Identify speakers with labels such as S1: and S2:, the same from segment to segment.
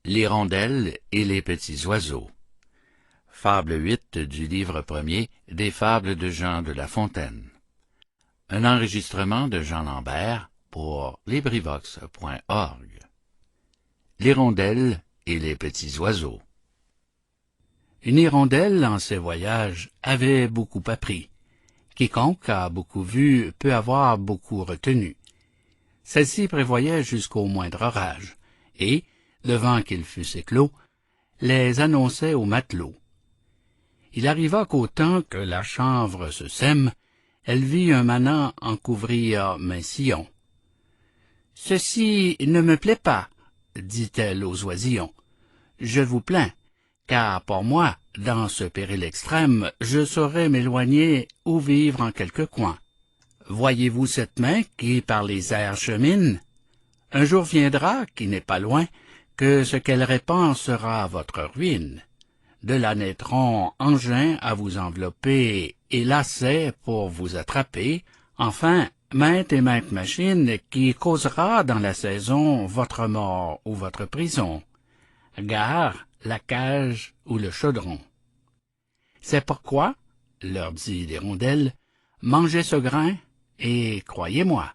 S1: L'hirondelle et les petits oiseaux. Fable 8 du livre premier des Fables de Jean de La Fontaine. Un enregistrement de Jean Lambert pour LibriVox.org. L'hirondelle et les petits oiseaux. Une hirondelle, en ses voyages, avait beaucoup appris. Quiconque a beaucoup vu peut avoir beaucoup retenu. Celle-ci prévoyait jusqu'au moindre orage, et, devant qu'ils fussent éclos, les annonçait aux matelots. Il arriva qu'au temps que la chanvre se sème, elle vit un manant en couvrir maint sillon. « Ceci ne me plaît pas, dit-elle aux oisillons. Je vous plains, car pour moi, dans ce péril extrême, je saurais m'éloigner ou vivre en quelque coin. Voyez-vous cette main qui par les airs chemine? Un jour viendra, qui n'est pas loin, que ce qu'elle répand sera votre ruine. De là naîtront engins à vous envelopper et lacets pour vous attraper, enfin, maintes et maintes machines qui causera dans la saison votre mort ou votre prison. Gare, la cage ou le chaudron. C'est pourquoi, leur dit l'hirondelle, mangez ce grain et croyez-moi.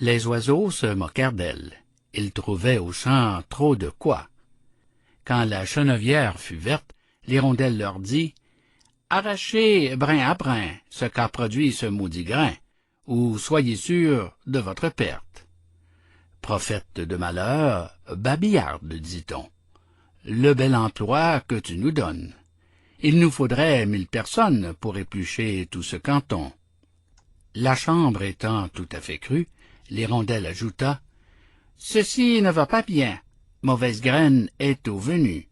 S1: Les oiseaux se moquèrent d'elle. Ils trouvaient au champ trop de quoi. Quand la chenevière fut verte, l'hirondelle leur dit « Arrachez brin à brin ce qu'a produit ce maudit grain, ou soyez sûrs de votre perte. » Prophète de malheur, babillarde, dit-on, le bel emploi que tu nous donnes. Il nous faudrait 1000 personnes pour éplucher tout ce canton. La chambre étant tout à fait crue, l'hirondelle ajouta « Ceci ne va pas bien, mauvaise graine est au venu.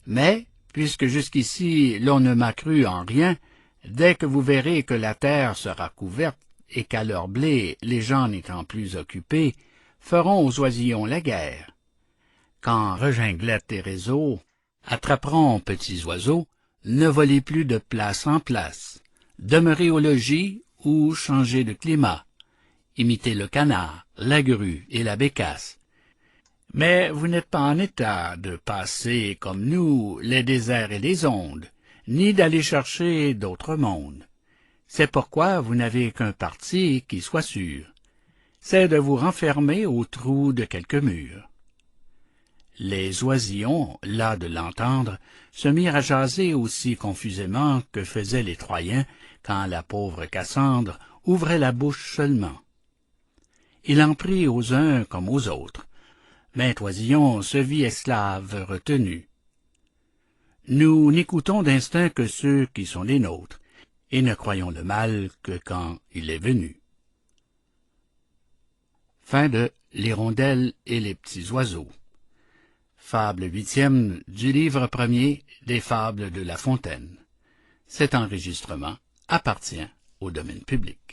S1: Mais, puisque jusqu'ici l'on ne m'a cru en rien, dès que vous verrez que la terre sera couverte et qu'à leur blé les gens n'étant plus occupés, feront aux oisillons la guerre. Quand reginglettes et réseaux attraperont petits oiseaux, ne volez plus de place en place, demeurez au logis ou changez de climat. Imitez le canard, la grue et la bécasse. Mais vous n'êtes pas en état de passer comme nous les déserts et les ondes, ni d'aller chercher d'autres mondes. C'est pourquoi vous n'avez qu'un parti qui soit sûr, c'est de vous renfermer au trou de quelque mur. Les oisillons, las de l'entendre, se mirent à jaser aussi confusément que faisaient les Troyens quand la pauvre Cassandre ouvrait la bouche seulement. Il en prit aux uns comme aux autres. Maint oisillon se vit esclave retenu. Nous n'écoutons d'instinct que ceux qui sont les nôtres, et ne croyons le mal que quand il est venu. Fin de L'hirondelle et les petits oiseaux. Fable 8e du livre premier des Fables de La Fontaine. Cet enregistrement appartient au domaine public.